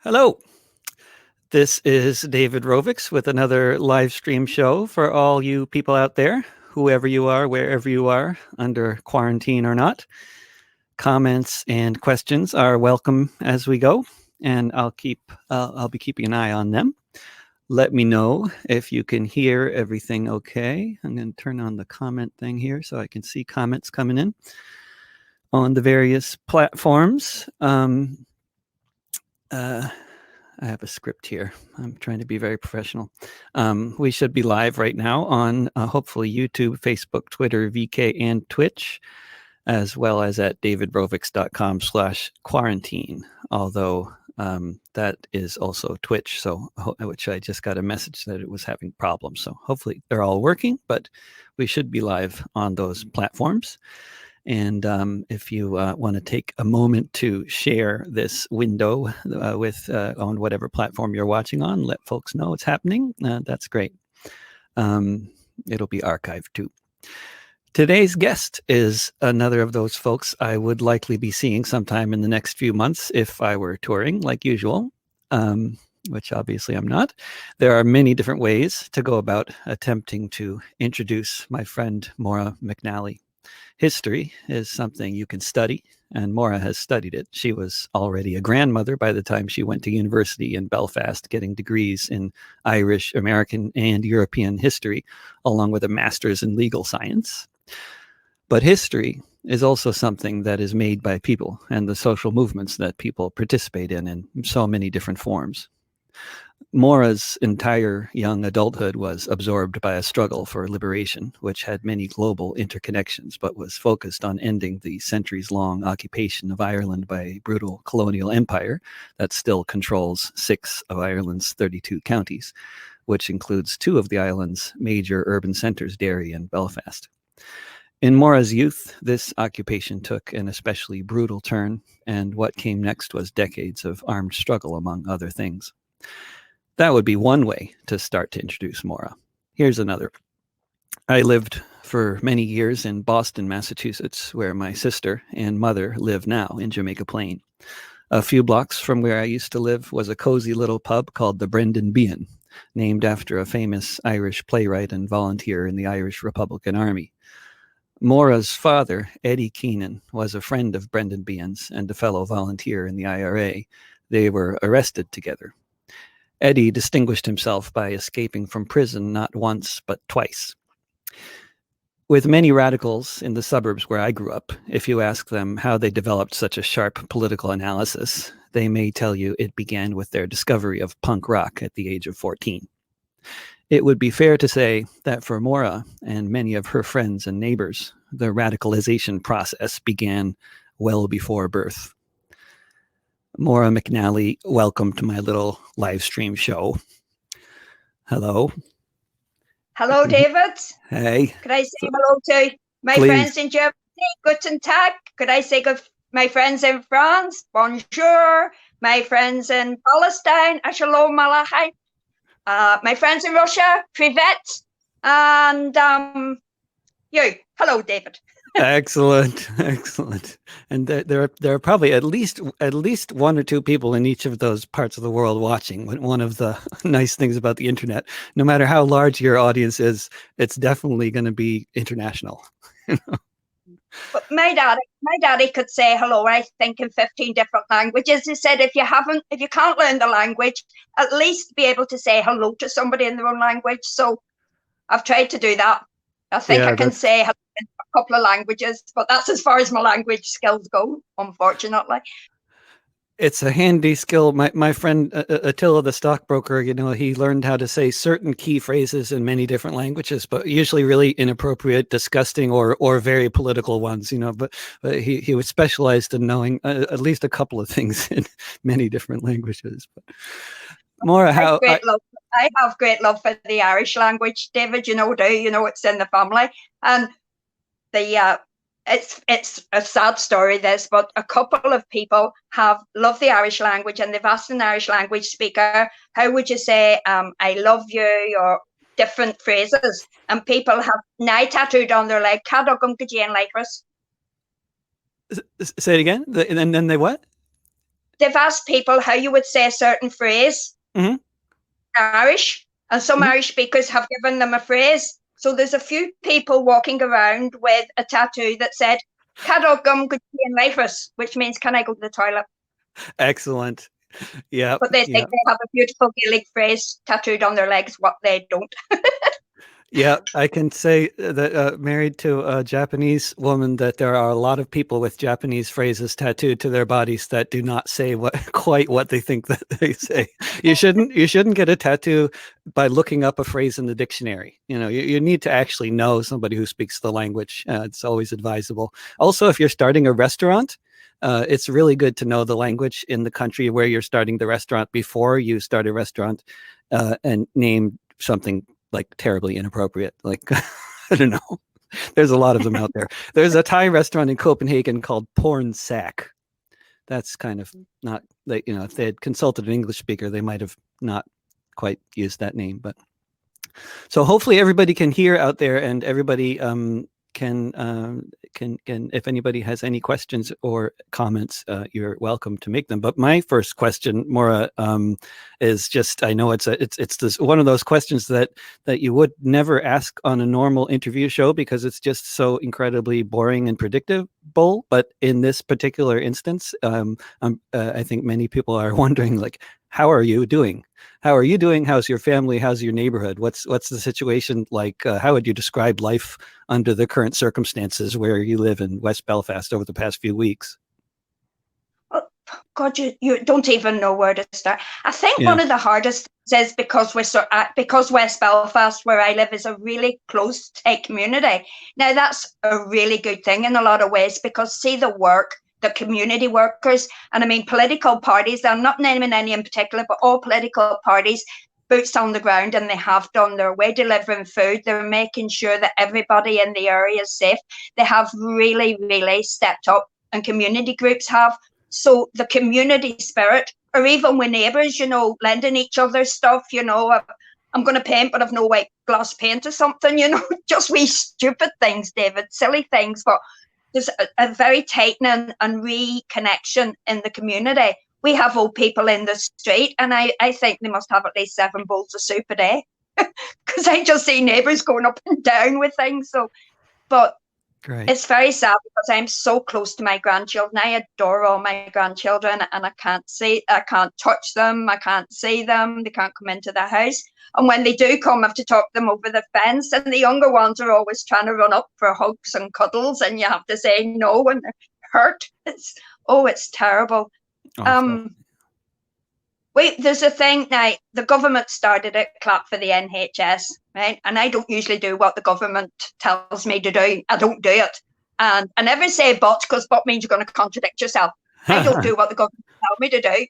Hello, this is David Rovix with another live stream show for all you people out there, whoever you are, wherever you are, under quarantine or not. Comments and questions are welcome as we go, and I'll be keeping an eye on them. Let me know if you can hear everything okay. I'm going to turn on the comment thing here so I can see comments coming in on the various platforms. I have a script here. I'm trying to be very professional. We should be live right now on hopefully YouTube, Facebook, Twitter, VK, and Twitch, as well as at davidrovix.com/quarantine. Although that is also Twitch, so which I just got a message that it was having problems. So hopefully they're all working, but we should be live on those platforms. And if you want to take a moment to share this window with on whatever platform you're watching on, let folks know it's happening. That's great. It'll be archived too. Today's guest is another of those folks I would likely be seeing sometime in the next few months if I were touring like usual, which obviously I'm not. There are many different ways to go about attempting to introduce my friend Maire McNally. History is something you can study, and Maire has studied it. She was already a grandmother by the time she went to university in Belfast, getting degrees in Irish, American, and European history, along with a master's in legal science. But history is also something that is made by people and the social movements that people participate in so many different forms. Maire's entire young adulthood was absorbed by a struggle for liberation, which had many global interconnections, but was focused on ending the centuries-long occupation of Ireland by a brutal colonial empire that still controls 6 of Ireland's 32 counties, which includes 2 of the island's major urban centres, Derry and Belfast. In Maire's youth, this occupation took an especially brutal turn, and what came next was decades of armed struggle, among other things. That would be one way to start to introduce Maire. Here's another. I lived for many years in Boston, Massachusetts, where my sister and mother live now in Jamaica Plain. A few blocks from where I used to live was a cozy little pub called the Brendan Behan, named after a famous Irish playwright and volunteer in the Irish Republican Army. Maire's father, Eddie Keenan, was a friend of Brendan Behan's and a fellow volunteer in the IRA. They were arrested together. Eddie distinguished himself by escaping from prison not once, but twice. With many radicals in the suburbs where I grew up, if you ask them how they developed such a sharp political analysis, they may tell you it began with their discovery of punk rock at the age of 14. It would be fair to say that for Maire and many of her friends and neighbors, the radicalization process began well before birth. Maire McNally, welcome to my little live stream show. Hello. Hello, David. Hey. Could I say hello to my friends in Germany? Guten Tag. Could I say good my friends in France? Bonjour. My friends in Palestine. Shalom Malachai. My friends in Russia. Privet. And you. Hello, David. Excellent. And there are probably at least 1 or 2 people in each of those parts of the world watching. One of the nice things about the internet, no matter how large your audience is, it's definitely going to be international. But my daddy could say hello, I think, in 15 different languages. He said if you can't learn the language, at least be able to say hello to somebody in their own language. So I've tried to do that. I think I can say hello in a couple of languages, but that's as far as my language skills go, unfortunately. It's a handy skill. My friend Attila, the stockbroker, he learned how to say certain key phrases in many different languages, but usually really inappropriate, disgusting, or very political ones. But he was specialized in knowing at least a couple of things in many different languages. But Maire, I have great love for the Irish language, David. It's in the family, and it's a sad story, this, but a couple of people love the Irish language, and they've asked an Irish language speaker, how would you say I love you, or different phrases, and people have nigh tattooed on their leg, Cadogum Gajian Lakers. Say it again, and then they what? they've asked people how you would say a certain phrase. Mm-hmm. Irish, and some Irish speakers have given them a phrase. So there's a few people walking around with a tattoo that said, "Cadog gum good in Lifers," which means "Can I go to the toilet?" Excellent. Yeah. But they think they have a beautiful Gaelic phrase tattooed on their legs. What they don't. Yeah, I can say that married to a Japanese woman, that there are a lot of people with Japanese phrases tattooed to their bodies that do not say quite what they think that they say. You shouldn't get a tattoo by looking up a phrase in the dictionary. You need to actually know somebody who speaks the language. It's always advisable. Also, if you're starting a restaurant, it's really good to know the language in the country where you're starting the restaurant before you start a restaurant, and name something like terribly inappropriate. Like, I don't know. There's a lot of them out there. There's a Thai restaurant in Copenhagen called Porn Sack. That's kind of not, like, if they had consulted an English speaker, they might have not quite used that name. But so hopefully everybody can hear out there, and everybody can if anybody has any questions or comments, you're welcome to make them. But my first question, Maura, is just, I know it's this one of those questions that you would never ask on a normal interview show because it's just so incredibly boring and predictable. But in this particular instance, I think many people are wondering, like, how are you doing? How are you doing? How's your family? How's your neighborhood? What's the situation like? How would you describe life under the current circumstances where you live in West Belfast over the past few weeks? Oh, God, you don't even know where to start. I think one of the hardest things is because because West Belfast, where I live, is a really close tight community. Now, that's a really good thing in a lot of ways, because see the community workers, and I mean political parties, I'm not naming any in particular, but all political parties, boots on the ground, and they have done their way delivering food. They're making sure that everybody in the area is safe. They have really, really stepped up, and community groups have. So the community spirit, or even with neighbours, lending each other stuff, I'm going to paint, but I've no white gloss paint or something, just wee stupid things, David, silly things, but there's a very tightening and reconnection in the community. We have old people in the street, and I think they must have at least 7 bowls of soup a day, because I just see neighbours going up and down with things. So, but Great. It's very sad because I'm so close to my grandchildren. I adore all my grandchildren, and I can't touch them, I can't see them, they can't come into the house. And when they do come, I have to talk to them over the fence, and the younger ones are always trying to run up for hugs and cuddles, and you have to say no when they're hurt. It's terrible. There's a thing now, the government started it, clap for the NHS, right? And I don't usually do what the government tells me to do. I don't do it. And I never say but, because but means you're going to contradict yourself. I don't do what the government tells me to do.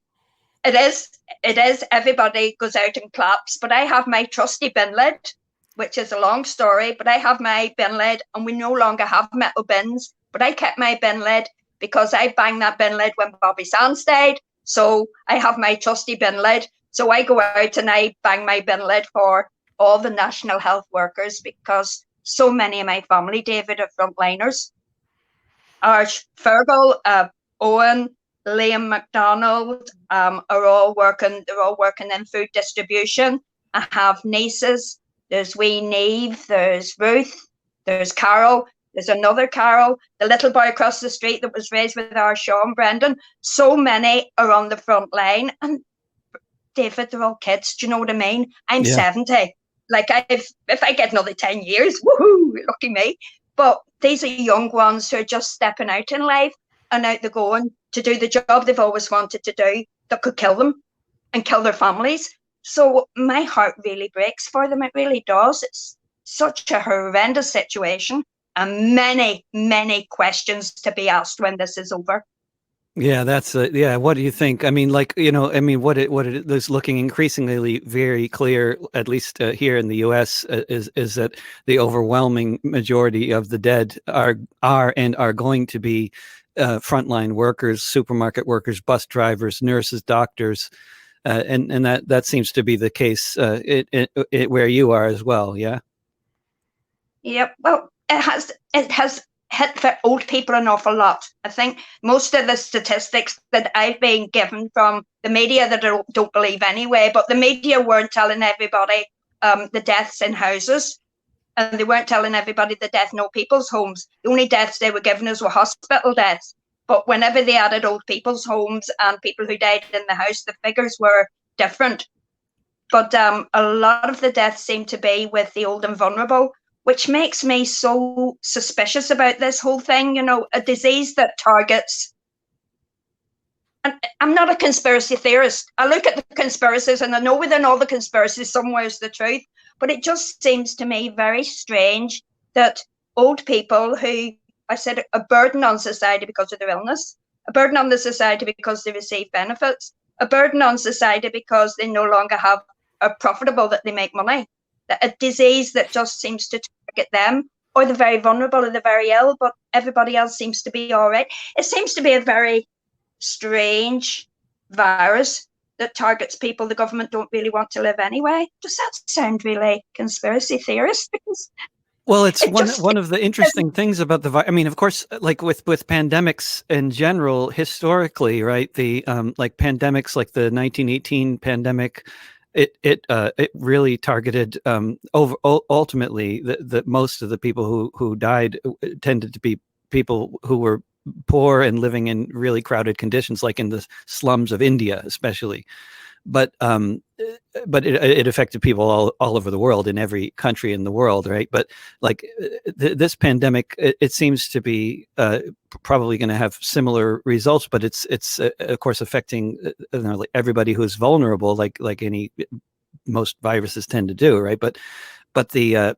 It is, everybody goes out and claps, but I have my trusty bin lid, which is a long story, but I have my bin lid, and we no longer have metal bins, but I kept my bin lid because I banged that bin lid when Bobby Sands died. So I have my trusty bin lid. So I go out and I bang my bin lid for all the national health workers, because so many of my family, David, are frontliners. Fergal, Owen, Liam McDonald are all working. They're all working in food distribution. I have nieces. There's wee Neve. There's Ruth. There's Carol. There's another Carol, the little boy across the street that was raised with our Sean Brendan. So many are on the front line. And David, they're all kids. Do you know what I mean? I'm 70. Like, if I get another 10 years, woohoo, lucky me. But these are young ones who are just stepping out in life, and out they're going to do the job they've always wanted to do that could kill them and kill their families. So my heart really breaks for them. It really does. It's such a horrendous situation. And many, many questions to be asked when this is over. Yeah, that's what do you think? I mean, what it is looking increasingly very clear, at least here in the U.S., is that the overwhelming majority of the dead are going to be frontline workers, supermarket workers, bus drivers, nurses, doctors, and that seems to be the case where you are as well. Yeah. Yep. Well, it has hit for old people an awful lot. I think most of the statistics that I've been given from the media that I don't believe anyway, but the media weren't telling everybody the deaths in houses, and they weren't telling everybody the death in old people's homes. The only deaths they were giving us were hospital deaths. But whenever they added old people's homes and people who died in the house, the figures were different. But a lot of the deaths seem to be with the old and vulnerable, which makes me so suspicious about this whole thing. You know, a disease that targets. And I'm not a conspiracy theorist. I look at the conspiracies and I know within all the conspiracies somewhere is the truth. But it just seems to me very strange that old people who, I said, a burden on society because of their illness, a burden on the society because they receive benefits, a burden on society because they no longer are profitable, that they make money, that a disease that just seems to target them, or the very vulnerable or the very ill, but everybody else seems to be all right. It seems to be a very strange virus that targets people the government don't really want to live anyway. Does that sound really conspiracy theorist? Well, it's one of the interesting things about the virus. I mean, of course, like with pandemics in general, historically, right? The like pandemics, like the 1918 pandemic, it really targeted ultimately the most of the people who died tended to be people who were poor and living in really crowded conditions, like in the slums of India, especially. But it affected people all over the world, in every country in the world, right? But like this pandemic, it seems to be probably going to have similar results, but it's of course affecting like everybody who's vulnerable, like most viruses tend to do, right? But the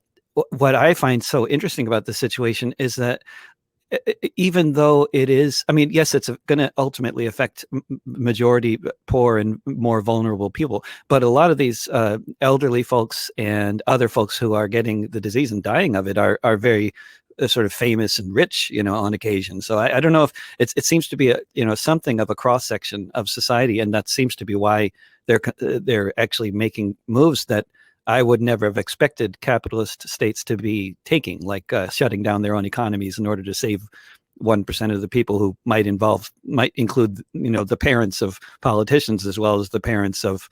what I find so interesting about the situation is that even though it is, I mean, yes, it's going to ultimately affect majority poor and more vulnerable people, but a lot of these elderly folks and other folks who are getting the disease and dying of it are very sort of famous and rich, you know, on occasion. So I don't know if it seems to be something of a cross section of society, and that seems to be why they're actually making moves that I would never have expected capitalist states to be taking, like shutting down their own economies in order to save 1% of the people, who might include, the parents of politicians as well as the parents of,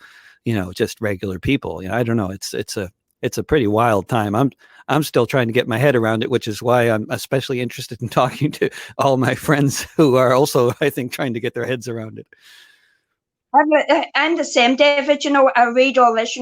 just regular people. I don't know. It's a pretty wild time. I'm still trying to get my head around it, which is why I'm especially interested in talking to all my friends who are also, I think, trying to get their heads around it. I'm the same, David. I read all this.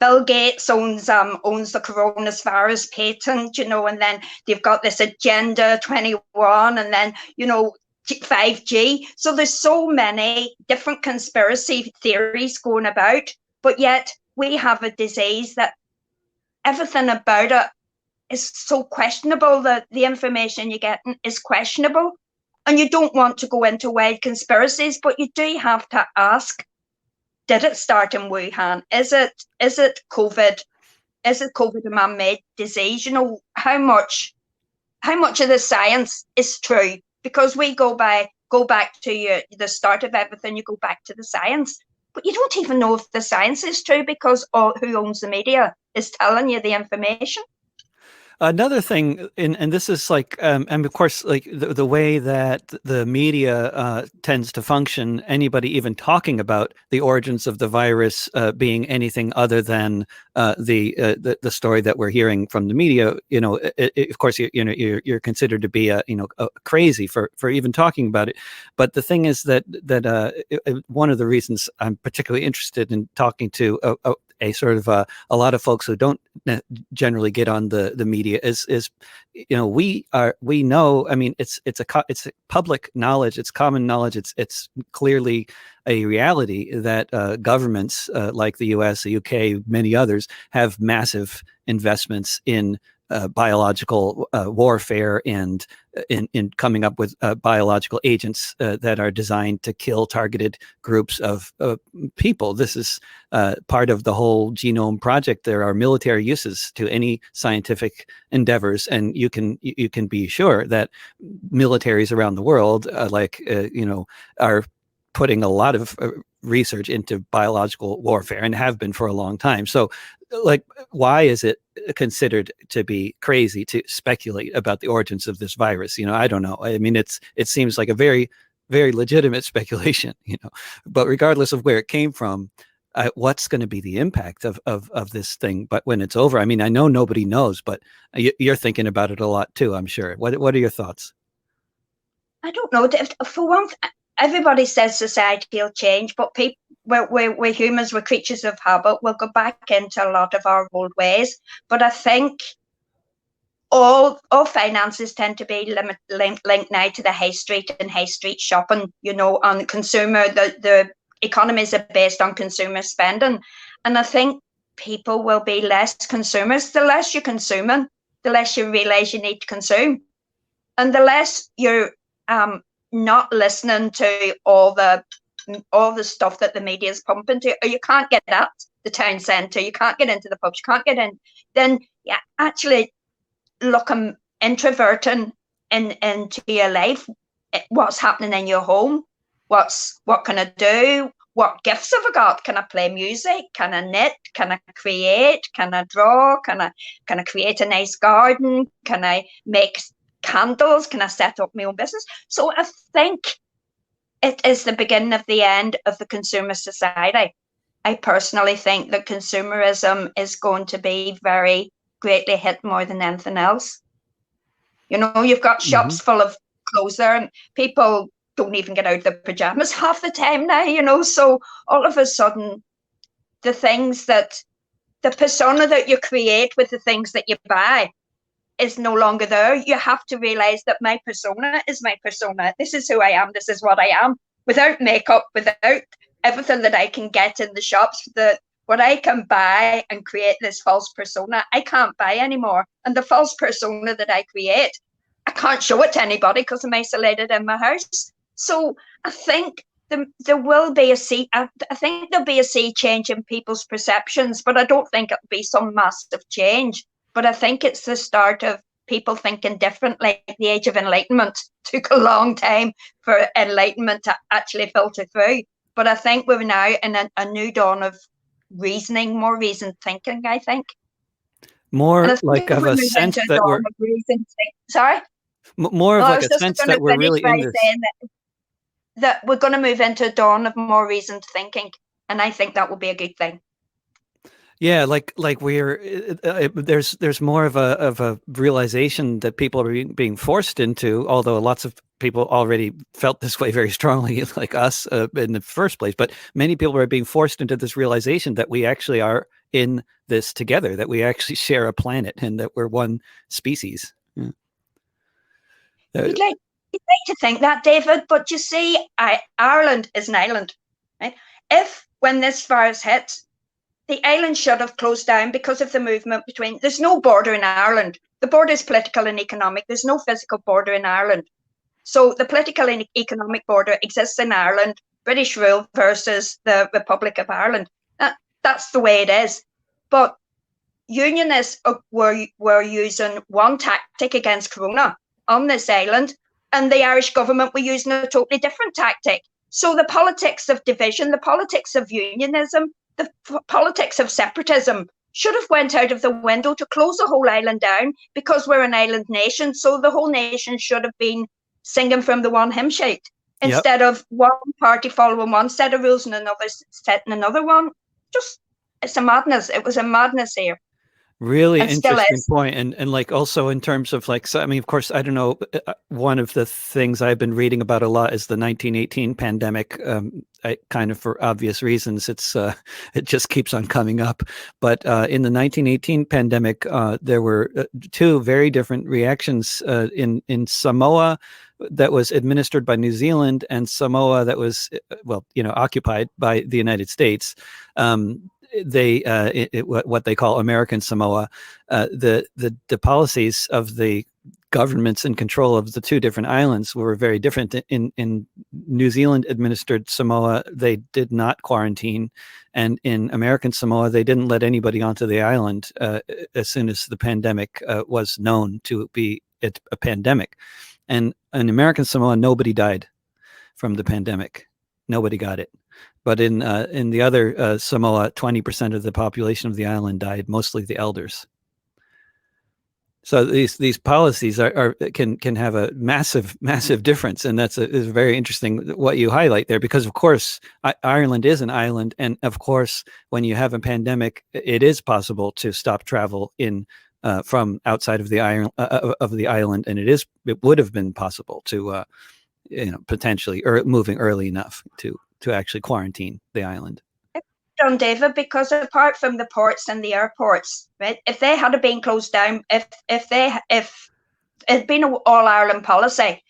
Bill Gates owns the coronavirus patent. And then they've got this Agenda 21, and then 5G. So there's so many different conspiracy theories going about, but yet we have a disease that everything about it is so questionable. That the information you get is questionable. And you don't want to go into wild conspiracies, but you do have to ask, did it start in Wuhan? Is it COVID? Is it COVID a man-made disease? How much of the science is true? Because we go back to the start of everything, you go back to the science. But you don't even know if the science is true, because who owns the media is telling you the information. Another thing, and this is like, and of course, like the way that the media tends to function, anybody even talking about the origins of the virus being anything other than the story that we're hearing from the media, of course, you're considered to be crazy for even talking about it. But the thing is that one of the reasons I'm particularly interested in talking to a sort of a lot of folks who don't generally get on the media is we know, I mean, it's public knowledge, it's common knowledge, it's clearly a reality that governments like the US, the UK, many others have massive investments in biological warfare and in coming up with biological agents that are designed to kill targeted groups of people. This is part of the whole genome project. There are military uses to any scientific endeavors, and you can be sure that militaries around the world, are putting a lot of research into biological warfare and have been for a long time. So, like, why is it considered to be crazy to speculate about the origins of this virus. I don't know. I mean, it seems like a very, very legitimate speculation, but regardless of where it came from, what's going to be the impact of this thing? But when it's over, I mean, I know nobody knows, but you're thinking about it a lot too, I'm sure. What are your thoughts? I don't know. For one, everybody says society will change, but we're humans, we're creatures of habit. We'll go back into a lot of our old ways. But I think all finances tend to be linked now to the high street and high street shopping, on consumer. The economies are based on consumer spending. And I think people will be less consumers. The less you're consuming, the less you realize you need to consume. And the less you're not listening to all the stuff that the media is pumping to, or you can't get at the town centre, you can't get into the pubs, you can't get in, then actually looking, introverting into your life, what's happening in your home, what can I do, what gifts have I got, can I play music, can I knit, can I create, can I draw, can I create a nice garden, can I make candles, can I set up my own business? So I think it is the beginning of the end of the consumer society. I personally think that consumerism is going to be very greatly hit more than anything else. You've got shops full of clothes there, and people don't even get out of their pajamas half the time now, so all of a sudden the persona that you create with the things that you buy is no longer there. You have to realize that my persona is my persona. This is who I am. This is what I am. Without makeup, without everything that I can get in the shops, what I can buy and create this false persona, I can't buy anymore. And the false persona that I create, I can't show it to anybody because I'm isolated in my house. So I think there will be a sea. I think there'll be a sea change in people's perceptions, but I don't think it'll be some massive change. But I think it's the start of people thinking differently. The age of enlightenment took a long time for enlightenment to actually filter through. But I think we're now in a new dawn of reasoning, more reasoned thinking, I think. More like of a sense that we're... Sorry? More of like a sense that we're really in this... That we're going to move into a dawn of more reasoned thinking. And I think that will be a good thing. Yeah, like we're there's more of a realization that people are being forced into, although lots of people already felt this way very strongly, like us in the first place. But many people are being forced into this realization that we actually are in this together, that we actually share a planet, and that we're one species. Yeah. You'd like to think that, David, but you see, Ireland is an island, right? If when this virus hits, the island should have closed down because of the movement between... There's no border in Ireland. The border is political and economic. There's no physical border in Ireland. So the political and economic border exists in Ireland, British rule versus the Republic of Ireland. That's the way it is. But unionists were using one tactic against Corona on this island, and the Irish government were using a totally different tactic. So the politics of division, the politics of unionism, the politics of separatism should have went out of the window to close the whole island down, because we're an island nation. So the whole nation should have been singing from the one hymn sheet instead of one party following one set of rules and another setting another one. It's a madness. It was a madness here. Really interesting point. And like also in terms of like, so, I mean, of course, I don't know, one of the things I've been reading about a lot is the 1918 pandemic. Kind of for obvious reasons, it just keeps on coming up. But in the 1918 pandemic, there were two very different reactions in Samoa that was administered by New Zealand, and Samoa that was, occupied by the United States. What they call American Samoa, the policies of the governments in control of the two different islands were very different. In New Zealand administered Samoa, they did not quarantine, and in American Samoa, they didn't let anybody onto the island as soon as the pandemic was known to be a pandemic. And in American Samoa, nobody died from the pandemic. Nobody got it. But in the other Samoa, 20% of the population of the island died, mostly the elders. So these policies can have a massive difference, and is very interesting what you highlight there, because of course Ireland is an island, and of course when you have a pandemic, it is possible to stop travel from outside of the island, and it would have been possible to potentially moving early enough to actually quarantine the island. Done, David, because apart from the ports and the airports, right, if they had been closed down, if it'd been an all Ireland policy,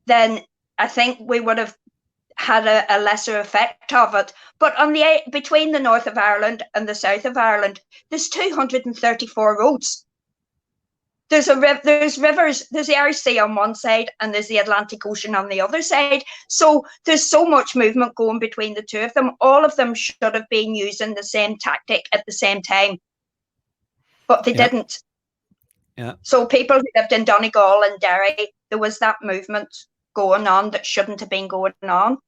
then I think we would have had a lesser effect of it. But between the north of Ireland and the south of Ireland, there's 234 roads. There's rivers, there's the Irish Sea on one side and there's the Atlantic Ocean on the other side. So there's so much movement going between the two of them. All of them should have been using the same tactic at the same time, but they didn't. Yeah. So people who lived in Donegal and Derry, there was that movement going on that shouldn't have been going on.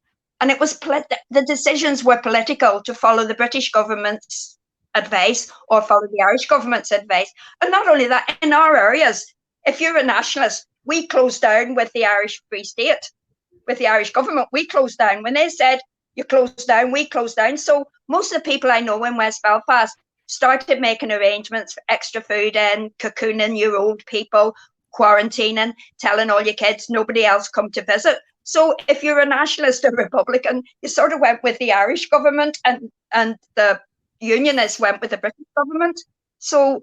And it was the decisions were political, to follow the British government's advice or follow the Irish government's advice. And not only that, in our areas, if you're a nationalist, we closed down with the Irish Free State, with the Irish government. We closed down. When they said you closed down, we closed down. So most of the people I know in West Belfast started making arrangements for extra food and cocooning your old people, quarantining, telling all your kids nobody else come to visit. So if you're a nationalist or Republican, you sort of went with the Irish government, and the Unionists went with the British government. So,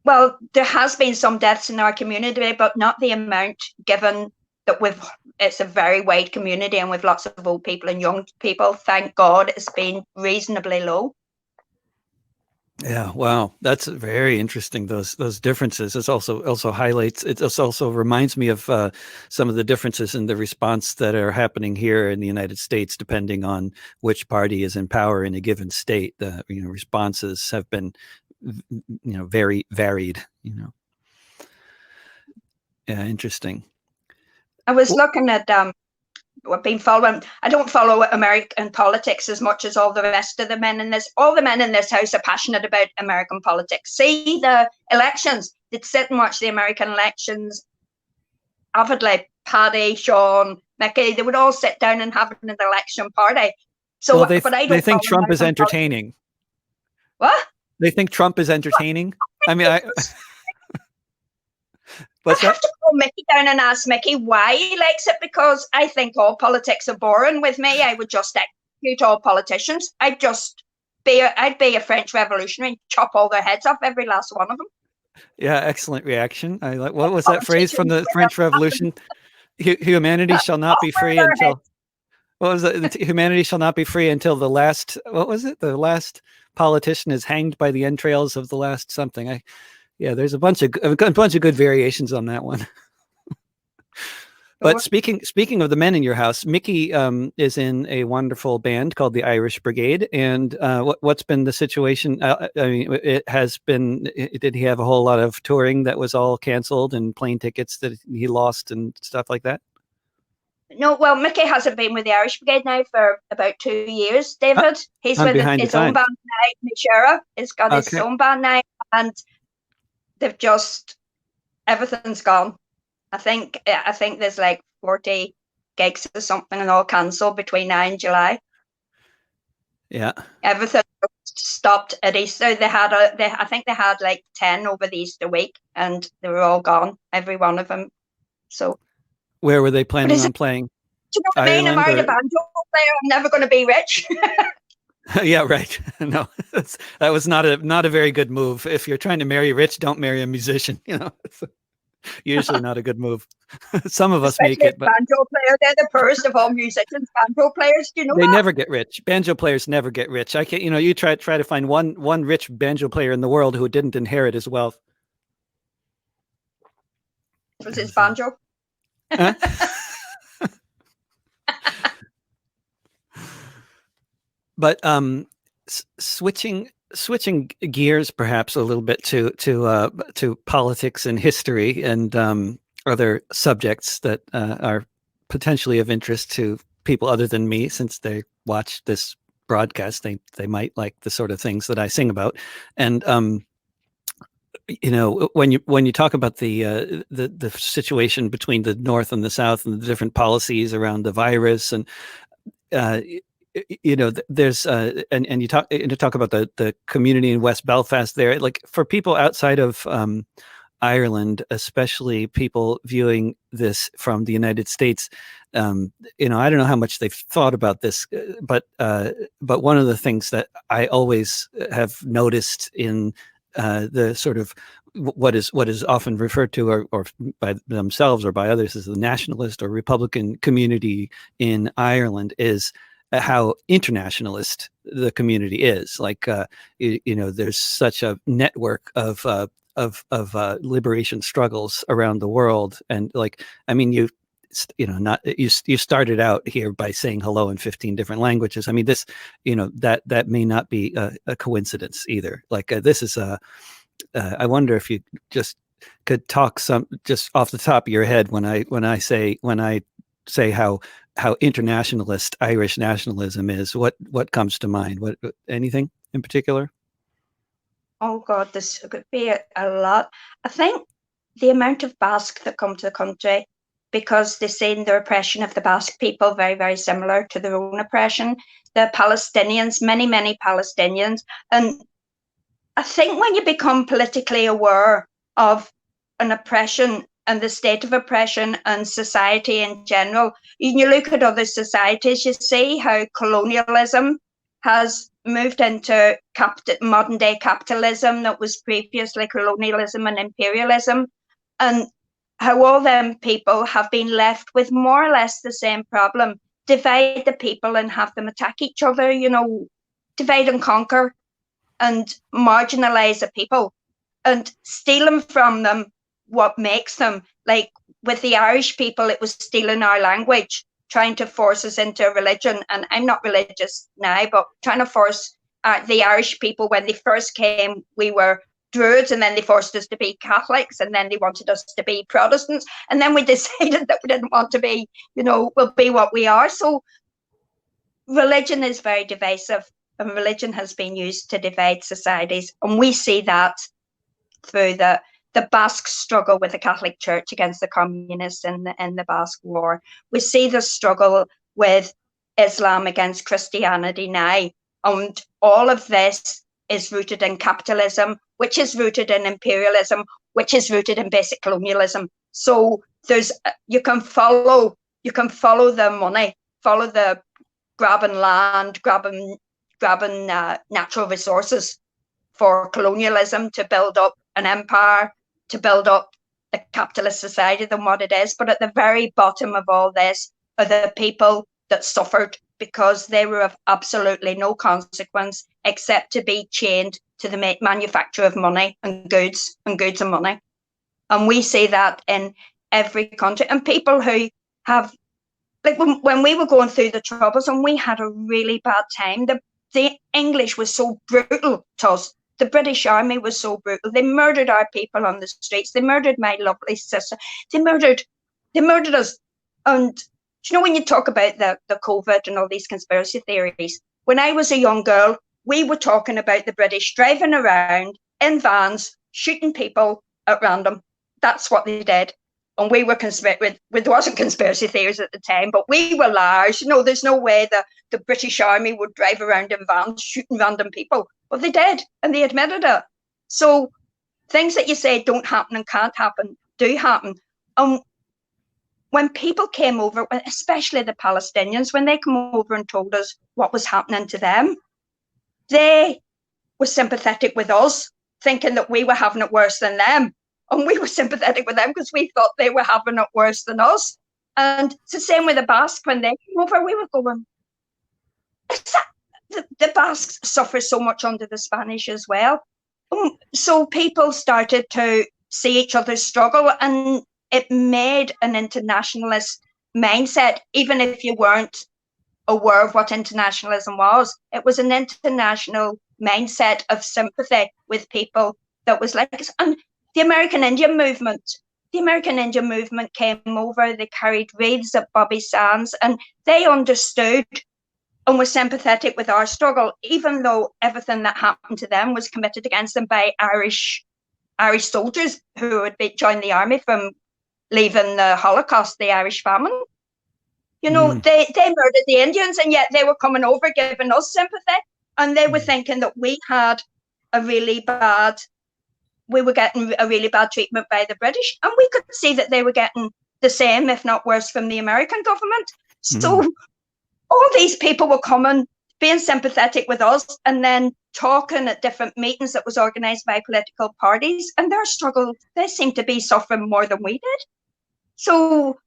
well, there has been some deaths in our community, but not the amount, given that it's a very wide community and with lots of old people and young people. Thank God it's been reasonably low. Yeah, wow, that's very interesting. Those differences. It also highlights. It also reminds me of some of the differences in the response that are happening here in the United States, depending on which party is in power in a given state. The responses have been very varied. Yeah, interesting. I was looking at I've been following. I don't follow American politics as much as all the rest of the men in this. All the men in this house are passionate about American politics. See the elections. They'd sit and watch the American elections avidly. Paddy, Sean, Mickey, they would all sit down and have an election party. So, but I don't. They think Trump is entertaining. What? They think Trump is entertaining. I mean, I have to call Mickey down and ask Mickey why he likes it, because I think all politics are boring. With me, I would just execute all politicians. I'd be a French revolutionary, chop all their heads off, every last one of them. Yeah, excellent reaction. I like. What was that phrase from the French Revolution? Humanity shall not be free until. What was it? Humanity shall not be free until the last. What was it? The last politician is hanged by the entrails of the last something. Yeah, there's a bunch of good variations on that one. But speaking of the men in your house, Mickey is in a wonderful band called the Irish Brigade. And what's been the situation? I mean, it has been. Did he have a whole lot of touring that was all canceled, and plane tickets that he lost and stuff like that? No, well, Mickey hasn't been with the Irish Brigade now for about 2 years, David. He's with his own band now. Mishera has got his own band now, and they've everything's gone. I think there's like 40 gigs or something, and all cancelled between now and July. Yeah, everything stopped at Easter. I think they had like 10 over the Easter week, and they were all gone, every one of them. So, where were they planning on playing? Do you know what I mean? I married a banjo player. I'm never going to be rich. Yeah, right. No, that was not a very good move. If you're trying to marry rich, don't marry a musician. It's usually not a good move. Some of us make it, but banjo player, they're the poorest of all musicians. Banjo players, do you know they that? never get rich. Banjo players never get rich. I can't. You try to find one rich banjo player in the world who didn't inherit his wealth. Was his banjo? Huh? But switching gears perhaps a little bit to politics and history and other subjects that are potentially of interest to people other than me, since they watch this broadcast, they might like the sort of things that I sing about. And when you talk about the situation between the North and the South and the different policies around the virus, and uh, there's and you talk about the community in West Belfast there, like for people outside of Ireland, especially people viewing this from the United States. I don't know how much they've thought about this, but one of the things that I always have noticed in the sort of what is often referred to or by themselves or by others as the nationalist or Republican community in Ireland is how internationalist the community is. Like, there's such a network of liberation struggles around the world, and like, I mean, you started out here by saying hello in 15 different languages. I mean, this, that may not be a coincidence either. Like, this is I wonder if you just could talk some just off the top of your head when I say how internationalist Irish nationalism is. What comes to mind? What anything in particular? Oh God, this could be a lot. I think the amount of Basque that come to the country because they've seen the oppression of the Basque people very, very similar to their own oppression. The Palestinians, many Palestinians. And I think when you become politically aware of an oppression and the state of oppression and society in general, you look at other societies, you see how colonialism has moved into modern day capitalism that was previously colonialism and imperialism, and how all them people have been left with more or less the same problem: divide the people and have them attack each other, divide and conquer and marginalize the people and stealing from them what makes them. Like with the Irish people, it was stealing our language, trying to force us into a religion. And I'm not religious now, but trying to force the Irish people, when they first came, we were Druids, and then they forced us to be Catholics, and then they wanted us to be Protestants, and then we decided that we didn't want to be, we'll be what we are. So religion is very divisive, and religion has been used to divide societies, and we see that through the Basque struggle with the Catholic Church against the communists in the Basque War. We see the struggle with Islam against Christianity now, and all of this is rooted in capitalism, which is rooted in imperialism, which is rooted in basic colonialism. So you can follow the money, follow the grabbing land, grabbing natural resources for colonialism to build up an empire, to build up the capitalist society than what it is. But at the very bottom of all this are the people that suffered because they were of absolutely no consequence except to be chained to the manufacture of money and goods and money. And we see that in every country. And people who have, like when we were going through the Troubles and we had a really bad time, the English was so brutal to us. The British Army was so brutal. They murdered our people on the streets. They murdered my lovely sister. They murdered us. And when you talk about the COVID and all these conspiracy theories, when I was a young girl, we were talking about the British driving around in vans, shooting people at random. That's what they did. And we were there wasn't conspiracy theories at the time, but we were liars. There's no way the British Army would drive around in vans shooting random people. But they did, and they admitted it. So things that you say don't happen and can't happen do happen. When people came over, especially the Palestinians, when they came over and told us what was happening to them, they were sympathetic with us, thinking that we were having it worse than them. And we were sympathetic with them because we thought they were having it worse than us. And it's the same with the Basque. When they came over, we were going, the Basques suffer so much under the Spanish as well. So people started to see each other's struggle, and it made an internationalist mindset, even if you weren't aware of what internationalism was. It was an international mindset of sympathy with people that was like us. And the American Indian movement came over, they carried wreaths at Bobby Sands, and they understood and were sympathetic with our struggle, even though everything that happened to them was committed against them by Irish Irish soldiers who had joined the army from leaving the Holocaust, the Irish famine. You know, they murdered the Indians, and yet they were coming over giving us sympathy. And they were thinking that we had we were getting a really bad treatment by the British. And we could see that they were getting the same, if not worse, from the American government. So all these people were coming, being sympathetic with us, and then talking at different meetings that was organised by political parties. And their struggle, they seemed to be suffering more than we did. So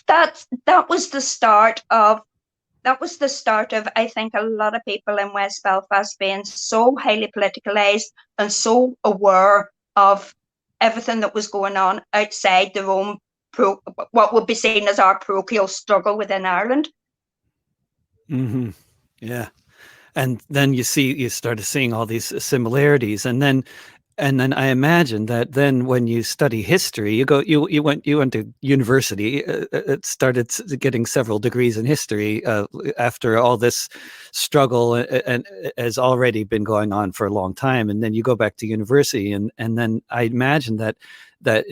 that was the start of, I think, a lot of people in West Belfast being so highly politicalised and so aware of everything that was going on outside their own what would be seen as our parochial struggle within Ireland. Yeah. And then you started seeing all these similarities, and then I imagine that then when you study history, you went to university, started getting several degrees in history after all this struggle and has already been going on for a long time, and then you go back to university, and then I imagine that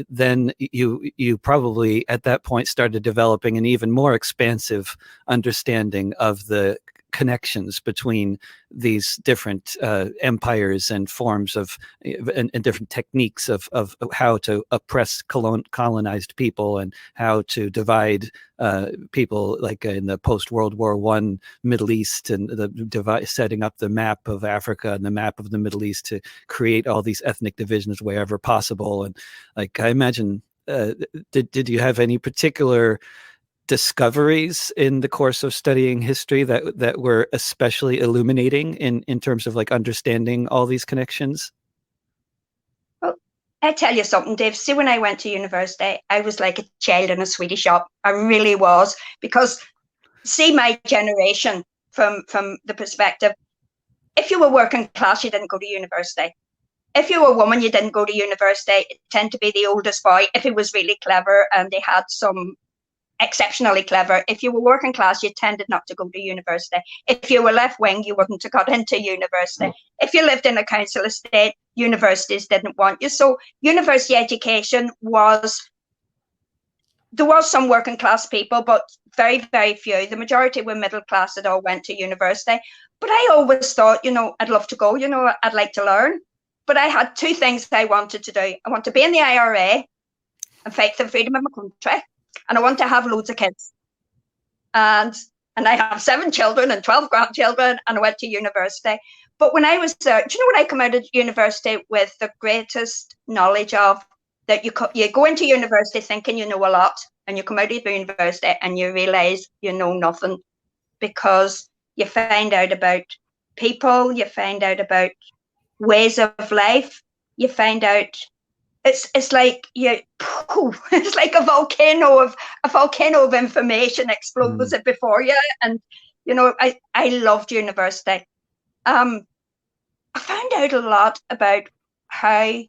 then you probably at that point started developing an even more expansive understanding of the connections between these different empires and forms of and different techniques of how to oppress colonized people and how to divide people, like in the post-World War I Middle East, and setting up the map of Africa and the map of the Middle East to create all these ethnic divisions wherever possible. And like, I imagine, did you have any particular discoveries in the course of studying history that were especially illuminating in terms of like understanding all these connections? Well, I tell you something, Dave. See, when I went to university, I was like a child in a sweetie shop. I really was, because see, my generation, from the perspective, if you were working class, you didn't go to university. If you were a woman, you didn't go to university. It tended to be the oldest boy, if he was really clever and they had some exceptionally clever. If you were working class, you tended not to go to university. If you were left wing, you wouldn't have got into university. If you lived in a council estate, universities didn't want you. So university education there was some working class people, but very, very few. The majority were middle class that all went to university. But I always thought, I'd love to go, I'd like to learn. But I had two things I wanted to do. I want to be in the IRA and fight for the freedom of my country. And I want to have loads of kids. And I have 7 children and 12 grandchildren, and I went to university. But when I was there, do you know when I come out of university with the greatest knowledge of that you go into university thinking you know a lot, and you come out of the university and you realise you know nothing, because you find out about people, you find out about ways of life, you find out it's like it's like a volcano of information exploded before you. And I loved university. I found out a lot about how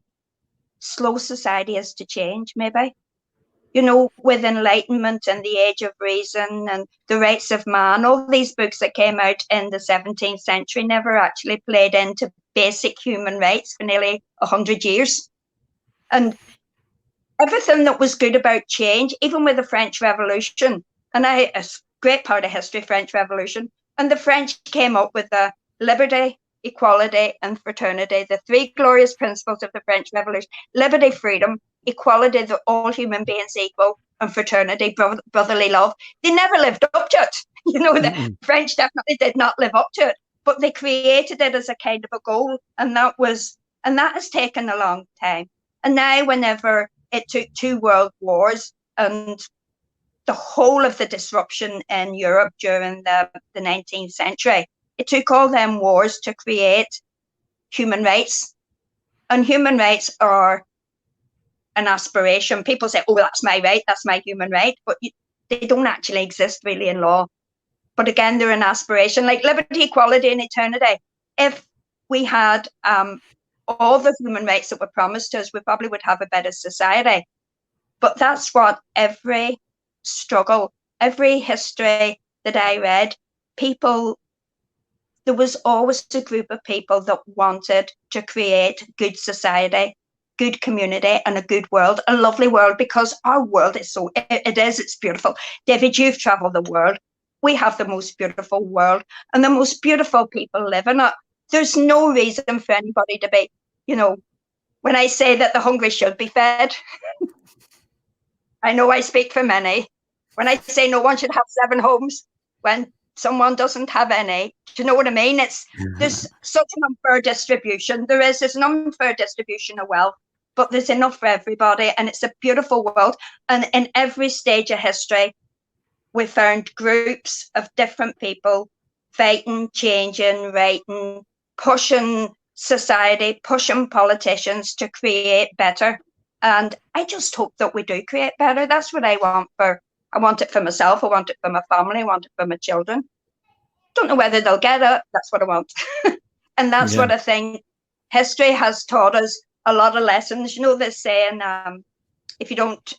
slow society is to change, maybe. With Enlightenment and the Age of Reason and the Rights of Man, all these books that came out in the 17th century never actually played into basic human rights for nearly 100 years. And everything that was good about change, even with the French Revolution, and a great part of history, French Revolution, and the French came up with the liberty, equality, and fraternity, the 3 glorious principles of the French Revolution: liberty, freedom, equality, that all human beings equal, and fraternity, brotherly love. They never lived up to it. The French definitely did not live up to it, but they created it as a kind of a goal, and that has taken a long time. And now, whenever it took 2 world wars and the whole of the disruption in Europe during the 19th century, it took all them wars to create human rights. And human rights are an aspiration. People say, oh, that's my right, that's my human right. But they don't actually exist really in law. But again, they're an aspiration, like liberty, equality, and eternity. If we had all the human rights that were promised to us, we probably would have a better society. But that's what every struggle, every history that I read, people there was always a group of people that wanted to create good society, good community, and a good world, a lovely world, because our world is it's beautiful. David, you've traveled the world. We have the most beautiful world and the most beautiful people live in it. There's no reason for anybody to be, when I say that the hungry should be fed, I know I speak for many. When I say no one should have 7 homes, when someone doesn't have any, do you know what I mean? There's such an unfair distribution. There's an unfair distribution of wealth, but there's enough for everybody, and it's a beautiful world. And in every stage of history, we found groups of different people fighting, changing, writing, pushing society, pushing politicians to create better. And I just hope that we do create better. That's what I want I want it for myself. I want it for my family. I want it for my children. Don't know whether they'll get it. That's what I want. And that's what I think history has taught us a lot of lessons. You know, this saying, if you don't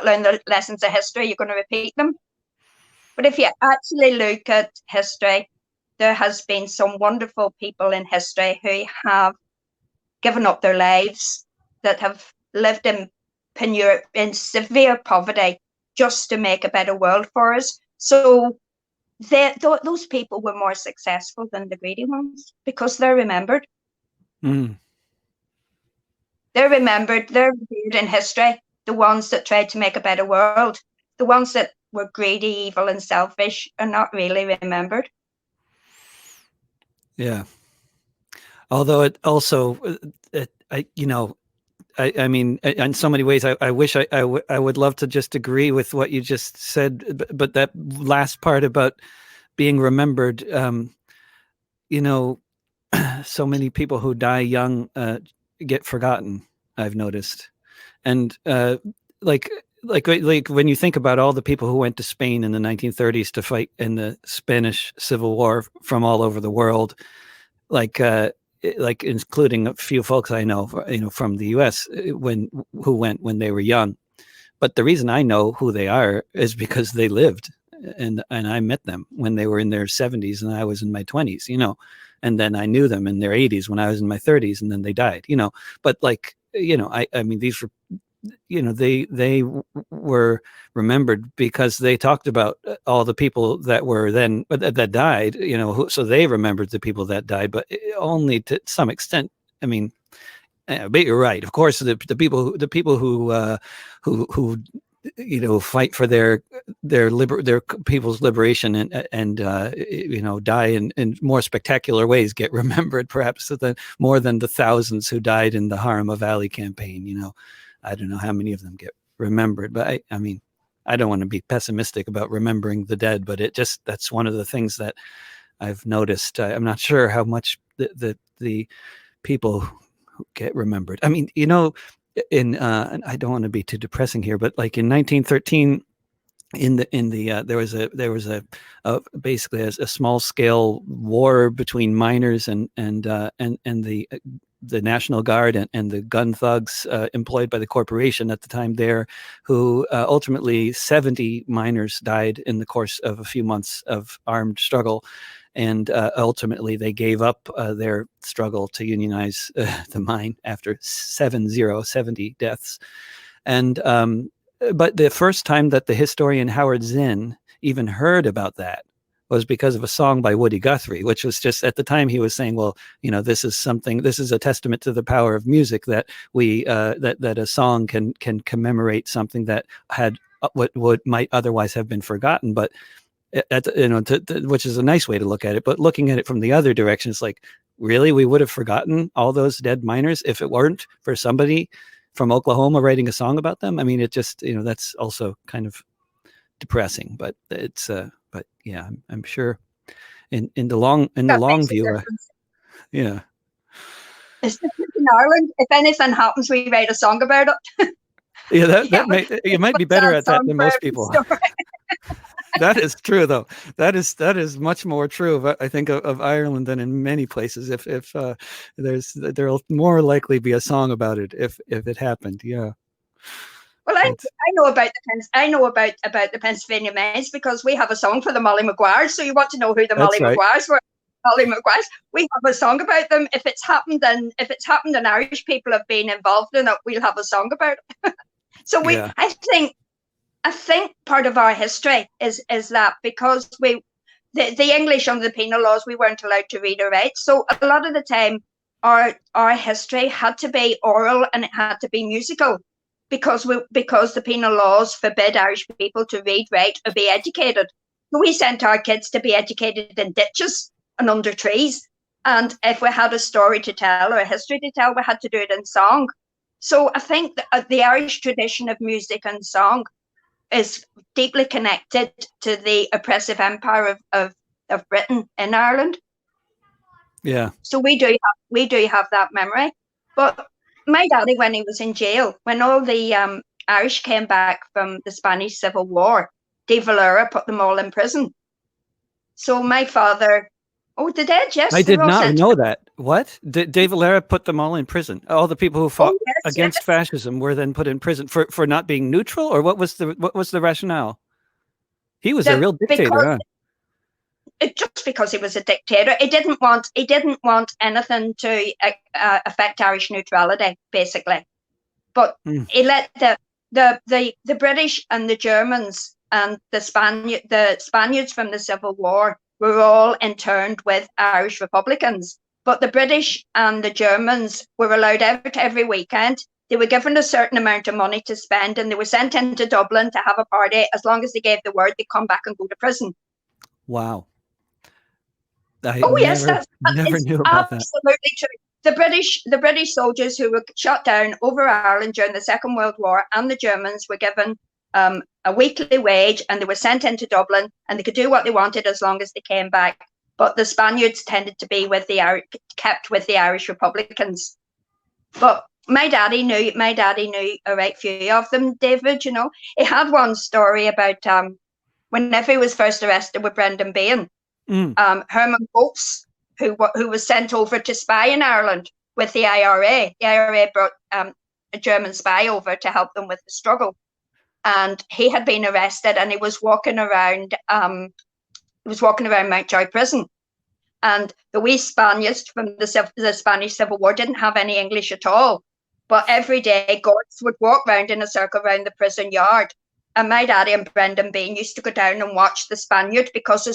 learn the lessons of history, you're going to repeat them. But if you actually look at history, there has been some wonderful people in history who have given up their lives, that have lived in severe poverty just to make a better world for us. So those people were more successful than the greedy ones because they're remembered. Mm. They're remembered. They're revered in history. The ones that tried to make a better world, the ones that were greedy, evil, and selfish are not really remembered. Yeah. Although it also, I mean, in so many ways, I wish I would love to just agree with what you just said, but that last part about being remembered, so many people who die young get forgotten, I've noticed. And like when you think about all the people who went to Spain in the 1930s to fight in the Spanish Civil War from all over the world, like including a few folks I know, from the U.S. who went when they were young. But the reason I know who they are is because they lived, and I met them when they were in their 70s and I was in my 20s, and then I knew them in their 80s when I was in my 30s, and then they died, But I mean, these were, they were remembered because they talked about all the people that were then that died, so they remembered the people that died, but only to some extent. I mean, but you're right. Of course, the people who fight for their people's liberation and die in more spectacular ways get remembered, perhaps more than the thousands who died in the Harima Valley campaign. I don't know how many of them get remembered, but I mean, I don't want to be pessimistic about remembering the dead, but that's one of the things that I've noticed. I'm not sure how much the people who get remembered. I mean, and I don't want to be too depressing here, but like in 1913, there was a basically a small scale war between miners and the National Guard and the gun thugs employed by the corporation at the time there, who ultimately 70 miners died in the course of a few months of armed struggle. And ultimately, they gave up their struggle to unionize the mine after 70 deaths. And but the first time that the historian Howard Zinn even heard about that was because of a song by Woody Guthrie, which was just at the time he was saying, well, this is a testament to the power of music, that we that a song can commemorate something that had what might otherwise have been forgotten, but which is a nice way to look at it. But looking at it from the other direction, it's like, really, we would have forgotten all those dead miners if it weren't for somebody from Oklahoma writing a song about them. I mean, it just, that's also kind of depressing, but it's but yeah, I'm sure in the long view, yeah. It's different in Ireland. If anything happens, we write a song about it. Yeah, you might be better at that than most people. That is true, though. That is much more true, I think, of Ireland than in many places. If there'll more likely be a song about it if it happened. Yeah. Well, I know about the Pennsylvania Maids because we have a song for the Molly Maguires. So you want to know who the Molly Maguires were? Ballymacguise. We have a song about them. If it's happened and Irish people have been involved in it, we'll have a song about it. So Yeah. I think part of our history is that because the English under the penal laws, we weren't allowed to read or write. So a lot of the time our history had to be oral and it had to be musical because the penal laws forbid Irish people to read, write, or be educated. So we sent our kids to be educated in ditches and under trees. And if we had a story to tell or a history to tell, we had to do it in song. So I think that the Irish tradition of music and song is deeply connected to the oppressive empire of Britain in Ireland. Yeah. So we do have that memory. But my daddy, when he was in jail, when all the Irish came back from the Spanish Civil War, De Valera put them all in prison. So my father, the dead, yes, I did all not sent. know that. What? De Valera put them all in prison. All the people who fought yes, against yes. fascism were then put in prison for not being neutral, or what was the rationale? He was a real dictator, huh? Just because he was a dictator, he didn't want anything to affect Irish neutrality, basically. But he let the British and the Germans and the Spaniards from the Civil War were all interned with Irish Republicans. But the British and the Germans were allowed out every weekend. They were given a certain amount of money to spend, and they were sent into Dublin to have a party. As long as they gave the word, they'd come back and go to prison. Wow. Yes, never knew about that. Absolutely true. The British soldiers who were shot down over Ireland during the Second World War and the Germans were given a weekly wage, and they were sent into Dublin, and they could do what they wanted as long as they came back. But the Spaniards tended to be kept with the Irish Republicans. But my daddy knew a right few of them, David. You know, he had one story about whenever he was first arrested with Brendan Behan. Herman Goetz, who was sent over to spy in Ireland with the IRA. The IRA brought a German spy over to help them with the struggle, and he had been arrested, and he was walking around. Mountjoy Prison, and the wee Spaniards from the Spanish Civil War didn't have any English at all. But every day, Goetz would walk round in a circle around the prison yard. And my daddy and Brendan Behan used to go down and watch the Spaniard, because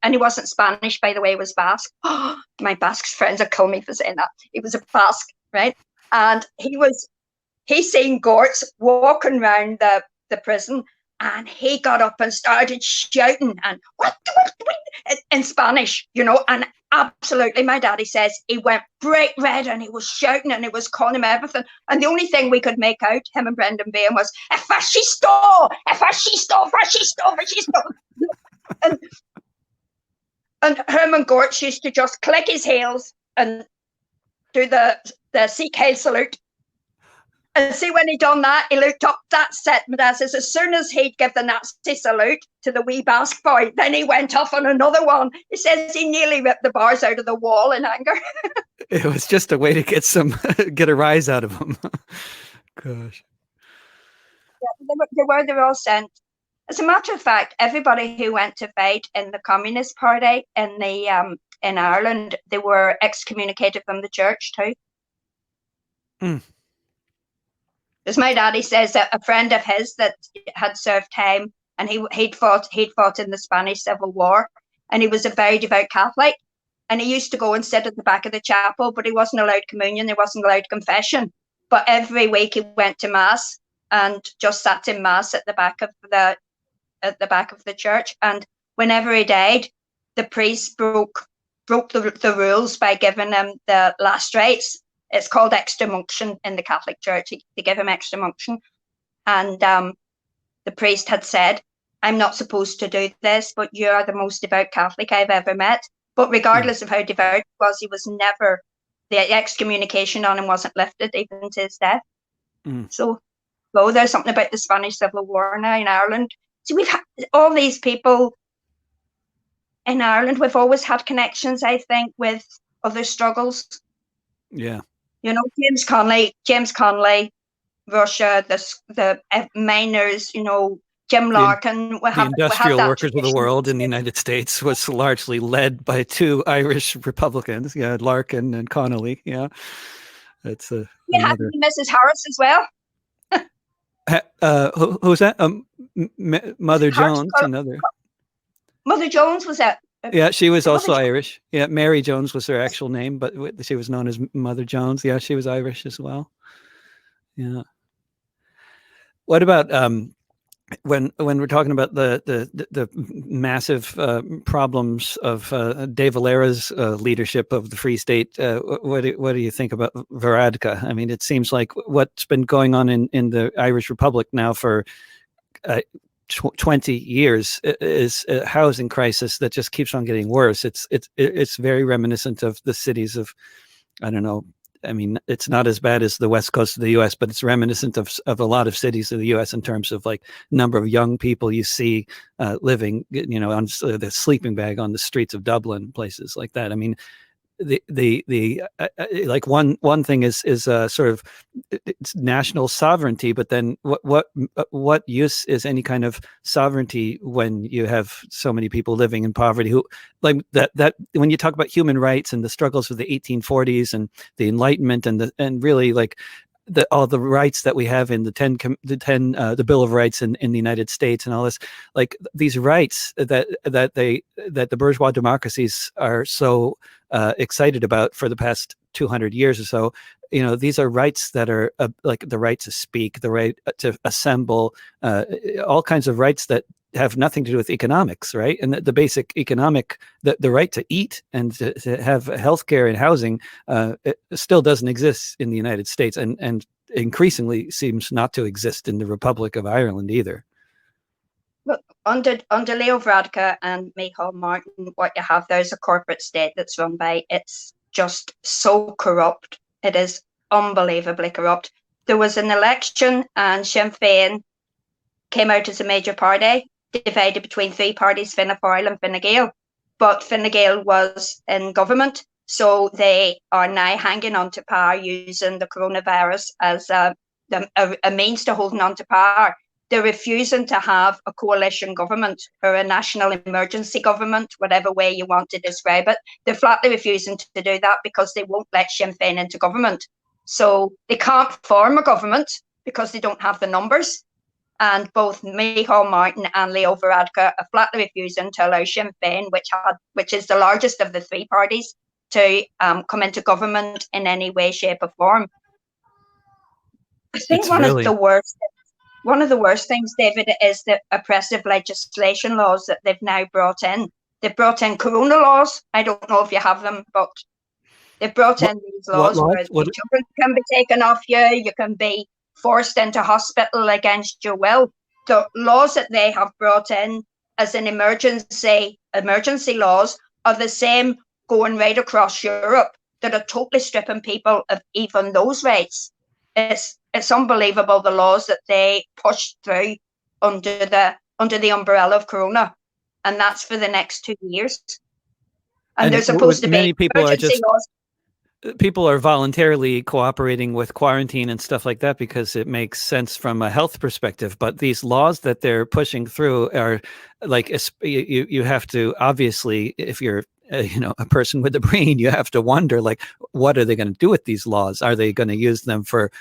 and he wasn't Spanish, by the way, he was Basque. Oh, my Basque friends will kill me for saying that. He was a Basque, right? And he seen Goetz walking around the prison, and he got up and started shouting and what in Spanish, you know, and absolutely, my daddy says he went bright red and he was shouting and he was calling him everything. And the only thing we could make out, him and Brendan Behan, was fascisto, fascisto, fascisto, fascisto. And Herman Goetz used to just click his heels and do the Sikh hail salute. And see, when he done that, he looked up, that set says, as soon as he'd give the Nazi salute to the wee Basque boy, then he went off on another one. He says he nearly ripped the bars out of the wall in anger. It was just a way to get a rise out of him. Gosh. Yeah, they were all sent. As a matter of fact, everybody who went to fight in the Communist Party in Ireland, they were excommunicated from the church too. Because my daddy says that a friend of his that had served time, and he'd fought in the Spanish Civil War, and he was a very devout Catholic, and he used to go and sit at the back of the chapel, but he wasn't allowed communion, he wasn't allowed confession. But every week he went to mass and just sat in mass at the back of the church. And whenever he died, the priest broke the rules by giving him the last rites. It's called extreme-unction in the Catholic Church. They give him extreme-unction. And the priest had said, I'm not supposed to do this, but you are the most devout Catholic I've ever met. But regardless of how devout he was never, the excommunication on him wasn't lifted, even to his death. So there's something about the Spanish Civil War now in Ireland. So we've had all these people in Ireland. We've always had connections, I think, with other struggles. Yeah. You know, James Connolly, Russia, the miners, you know, Jim Larkin. The industrial that workers of the tradition. world in the United States was largely led by two Irish Republicans, Larkin and Connolly. Yeah, it's Another. Mrs. Harris as well. Who's that? Mother Jones, another. Mother Jones was that? Yeah, she was also Irish. Yeah, Mary Jones was her actual name, but she was known as Mother Jones. Yeah, she was Irish as well. Yeah. What about when we're talking about the massive problems of De Valera's leadership of the Free State? What do you think about Varadkar? I mean, it seems like what's been going on in the Irish Republic now for 20 years is a housing crisis that just keeps on getting worse. It's very reminiscent of the cities of, I don't know. I mean, it's not as bad as the West Coast of the U.S., but it's reminiscent of a lot of cities of the U.S. in terms of like number of young people you see living, on the sleeping bag on the streets of Dublin, places like that. I mean, like one thing is sort of it's national sovereignty, but then what use is any kind of sovereignty when you have so many people living in poverty who like that when you talk about human rights and the struggles of the 1840s and the Enlightenment and really like all the rights that we have in the Bill of Rights in the United States and all this, like these rights that the bourgeois democracies are so excited about for the past 200 years or so. These are rights that are like the right to speak, the right to assemble, all kinds of rights that have nothing to do with economics, right? And the basic economic, the right to eat and to have healthcare and housing, it still doesn't exist in the United States, and increasingly seems not to exist in the Republic of Ireland either. Well, under Leo Varadkar and Micheál Martin, what you have there is a corporate state that's run by. It's just so corrupt. It is unbelievably corrupt. There was an election, and Sinn Féin came out as a major party, divided between three parties, Fianna Fáil and Fine Gael. But Fine Gael was in government, so they are now hanging on to power using the coronavirus as a means to holding on to power. They're refusing to have a coalition government or a national emergency government, whatever way you want to describe it. They're flatly refusing to do that because they won't let Sinn Féin into government. So they can't form a government because they don't have the numbers. And both Micheál Martin and Leo Varadkar are flatly refusing to allow Sinn Féin, which is the largest of the three parties, to come into government in any way, shape, or form. I think one of the worst things, David, is the oppressive legislation laws that they've now brought in. They've brought in corona laws. I don't know if you have them, but they've brought in these laws where children can be taken off you. You can be forced into hospital against your will. The laws that they have brought in as an emergency laws are the same going right across Europe that are totally stripping people of even those rights. It's unbelievable, the laws that they pushed through under the umbrella of Corona, and that's for the next 2 years. And they're supposed to be emergency laws. People are voluntarily cooperating with quarantine and stuff like that because it makes sense from a health perspective. But these laws that they're pushing through are like, you have to, obviously, if you're a person with a brain, you have to wonder, like, what are they going to do with these laws? Are they going to use them for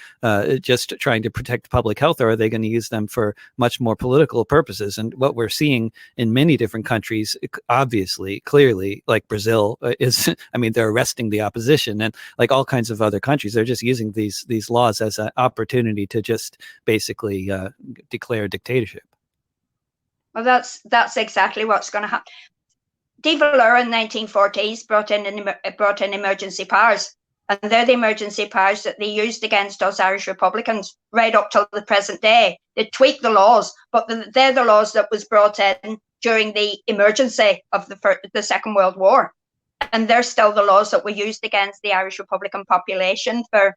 just trying to protect public health, or are they going to use them for much more political purposes? And what we're seeing in many different countries, obviously, clearly, like Brazil is, I mean, they're arresting the opposition, and like all kinds of other countries, they're just using these laws as an opportunity to just basically declare dictatorship. Well, that's exactly what's going to happen. De Valera in the 1940s brought in emergency powers, and they're the emergency powers that they used against us Irish Republicans right up till the present day. They tweaked the laws, but they're the laws that was brought in during the emergency of the Second World War, and they're still the laws that were used against the Irish Republican population from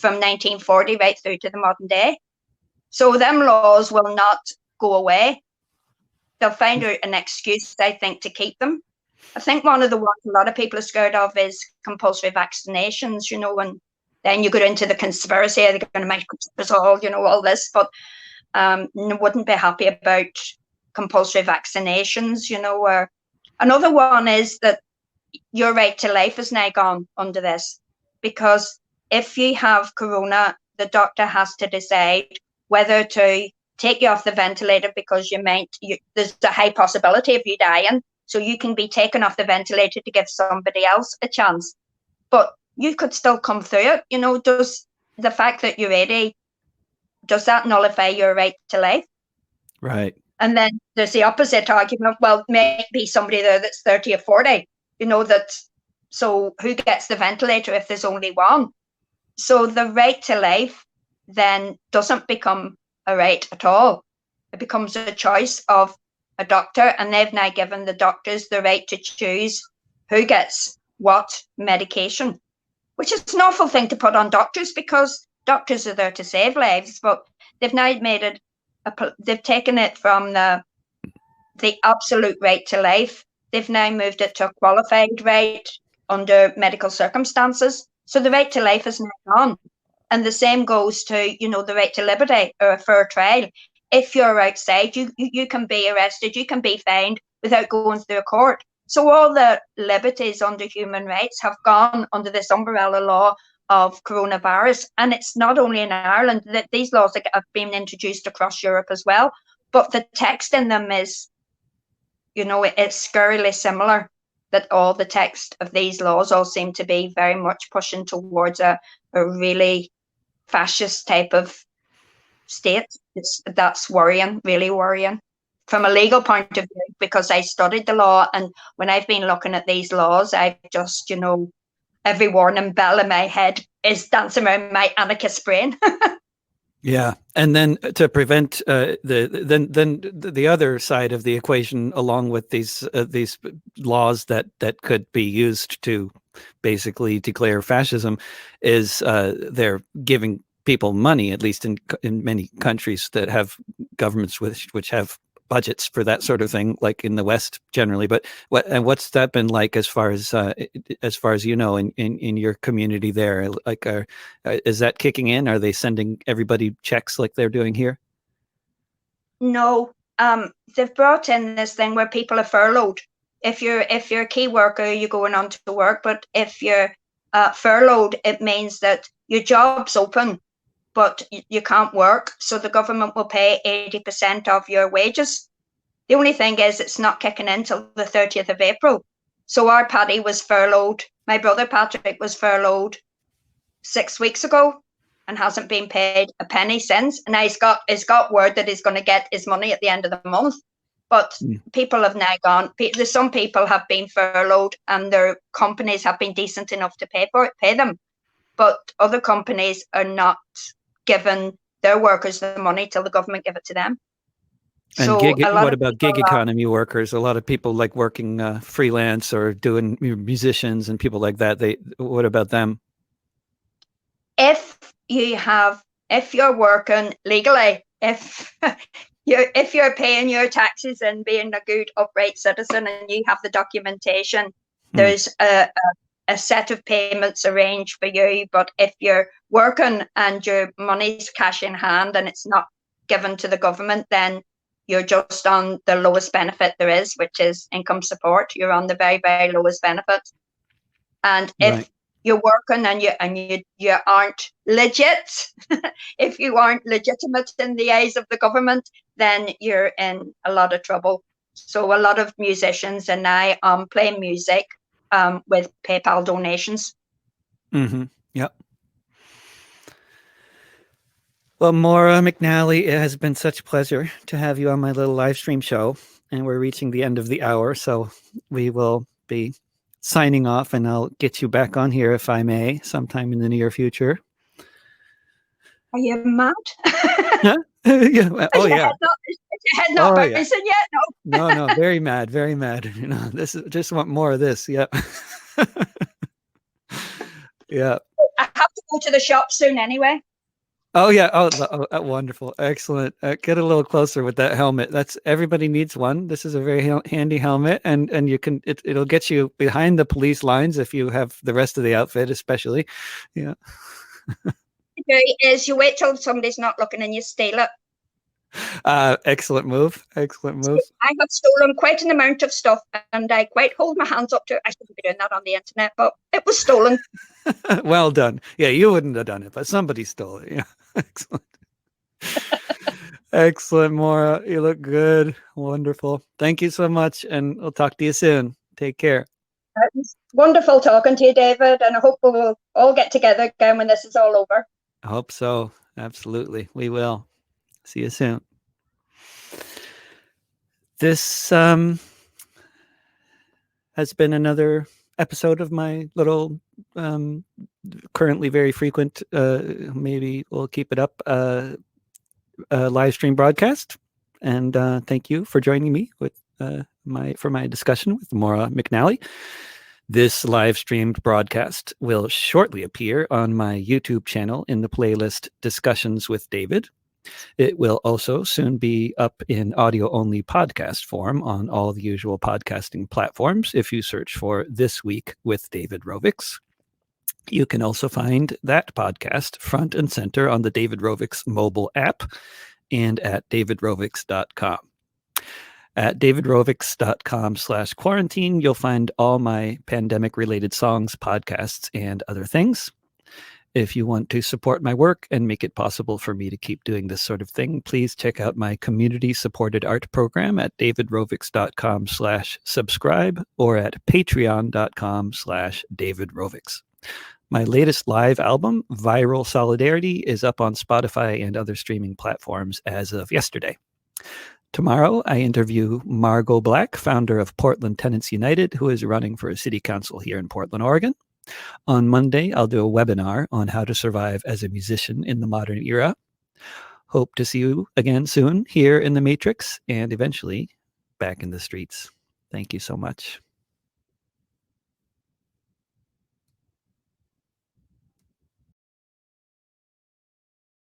1940 right through to the modern day. So them laws will not go away. They'll find out an excuse, I think, to keep them. I think one of the ones a lot of people are scared of is compulsory vaccinations, and then you get into the conspiracy, they're going to make us all, all this. But wouldn't be happy about compulsory vaccinations, or another one is that your right to life is now gone under this, because if you have corona, the doctor has to decide whether to take you off the ventilator because there's a high possibility of you dying, so you can be taken off the ventilator to give somebody else a chance. But you could still come through it. Does the fact that you're 80, does that nullify your right to life? Right. And then there's the opposite argument. Well, maybe somebody there that's 30 or 40, so who gets the ventilator if there's only one? So the right to life then doesn't become a right at all. It becomes a choice of a doctor, and they've now given the doctors the right to choose who gets what medication, which is an awful thing to put on doctors, because doctors are there to save lives, but they've now made it, they've taken it from the absolute right to life. They've now moved it to a qualified right under medical circumstances. So the right to life is now gone. And the same goes to, the right to liberty or a fair trial. If you're outside, you can be arrested, you can be fined without going through a court. So all the liberties under human rights have gone under this umbrella law of coronavirus. And it's not only in Ireland that these laws have been introduced across Europe as well, but the text in them is, it's scarily similar, that all the text of these laws all seem to be very much pushing towards a really fascist type of state. That's worrying, really worrying from a legal point of view, because I studied the law, and when I've been looking at these laws, I've just, every warning bell in my head is dancing around my anarchist brain. Yeah, and then to prevent the other side of the equation, along with these laws that could be used to basically declare fascism, is they're giving people money, at least in many countries that have governments which have budgets for that sort of thing, like in the West generally. But what's that been like as far as in your community there? Like, is that kicking in? Are they sending everybody checks like they're doing here? No, they've brought in this thing where people are furloughed. If you're a key worker, you're going on to work. But if you're furloughed, it means that your job's open, but you can't work. So the government will pay 80% of your wages. The only thing is it's not kicking in till the 30th of April. So our Paddy was furloughed. My brother Patrick was furloughed 6 weeks ago and hasn't been paid a penny since. And he's got word that he's going to get his money at the end of the month. But people have now gone. Some people have been furloughed and their companies have been decent enough to pay them. But other companies are not giving their workers the money till the government give it to them. And so what about gig economy workers? A lot of people like working freelance or doing musicians and people like that. What about them? If you're working legally, if you're paying your taxes and being a good upright citizen and you have the documentation, there's a set of payments arranged for you. But if you're working and your money's cash in hand and it's not given to the government, then you're just on the lowest benefit there is, which is income support. You're on the very, very lowest benefit. And if you're working and you aren't legit, if you aren't legitimate in the eyes of the government, then you're in a lot of trouble. So a lot of musicians are now playing music with PayPal donations. Mm-hmm. Yep. Well, Maire McNally, it has been such a pleasure to have you on my little live stream show, and we're reaching the end of the hour, so we will be signing off, and I'll get you back on here, if I may, sometime in the near future. Are you mad? Huh? Yeah. Oh, yeah. Is your head not bouncing yet? No. No, very mad, very mad. This is just want more of this. Yeah. Yeah. I have to go to the shop soon anyway. Oh, yeah. Oh, wonderful. Excellent. Get a little closer with that helmet. Everybody needs one. This is a very handy helmet, and you can, it'll get you behind the police lines if you have the rest of the outfit, especially. Yeah. Is you wait till somebody's not looking and you steal it. Excellent move. Excellent move. I have stolen quite an amount of stuff, and I quite hold my hands up to it. I shouldn't be doing that on the internet, but it was stolen. Well done. Yeah, you wouldn't have done it, but somebody stole it. Yeah, excellent. Excellent, Maura. You look good. Wonderful. Thank you so much, and we'll talk to you soon. Take care. It was wonderful talking to you, David, and I hope we will all get together again when this is all over. I hope so. Absolutely. We will. See you soon. This has been another episode of my little currently very frequent, maybe we'll keep it up, live stream broadcast. And thank you for joining me with my discussion with Maire McNally. This live streamed broadcast will shortly appear on my YouTube channel in the playlist Discussions with David. It will also soon be up in audio-only podcast form on all the usual podcasting platforms if you search for This Week with David Rovics. You can also find that podcast front and center on the David Rovics mobile app and at davidrovics.com. At davidrovics.com/quarantine, you'll find all my pandemic-related songs, podcasts, and other things. If you want to support my work and make it possible for me to keep doing this sort of thing, please check out my community-supported art program at davidrovics.com/subscribe or at patreon.com/davidrovics. My latest live album, Viral Solidarity, is up on Spotify and other streaming platforms as of yesterday. Tomorrow, I interview Margot Black, founder of Portland Tenants United, who is running for a city council here in Portland, Oregon. On Monday, I'll do a webinar on how to survive as a musician in the modern era. Hope to see you again soon here in the Matrix and eventually back in the streets. Thank you so much.